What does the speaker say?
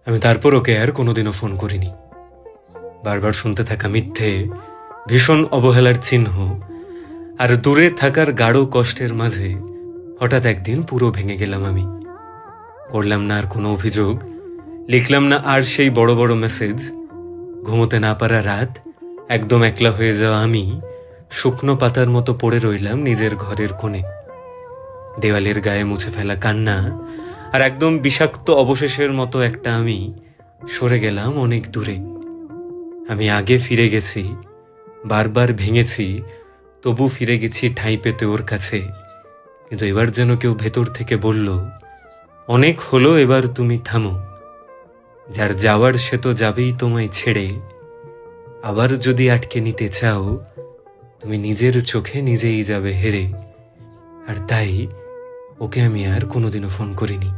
আমি তারপর ওকে আর কোনোদিনও ফোন করিনি। বারবার শুনতে থাকা মিথ্যে, ভীষণ অবহেলার চিহ্ন আর দূরে থাকার গাঢ় কষ্টের মাঝে হঠাৎ একদিন পুরো ভেঙে গেলাম আমি। করলাম না আর কোনো অভিযোগ, লিখলাম না আর সেই বড় বড় মেসেজ। ঘুমোতে না পারা রাত, একদম একলা হয়ে যাওয়া আমি শুকনো পাতার মতো পড়ে রইলাম নিজের ঘরের কোণে। দেওয়ালের গায়ে মুছে ফেলা কান্না আর একদম বিষাক্ত অবশেষের মতো একটা আমি সরে গেলাম অনেক দূরে। আমি আগে ফিরে গেছি, বারবার ভেঙেছি, তবু ফিরে গেছি ঠাঁই পেতে ওর কাছে। কিন্তু এবার যেন কেউ ভেতর থেকে বলল, অনেক হলো, এবার তুমি থামো। যার যাওয়ার সে তো যাবেই তোমায় ছেড়ে। আবার যদি আটকে নিতে চাও, তুমি নিজের চোখে নিজেই যাবে হেরে। আর তাই ওকে আমি আর কোনোদিনও ফোন করিনি।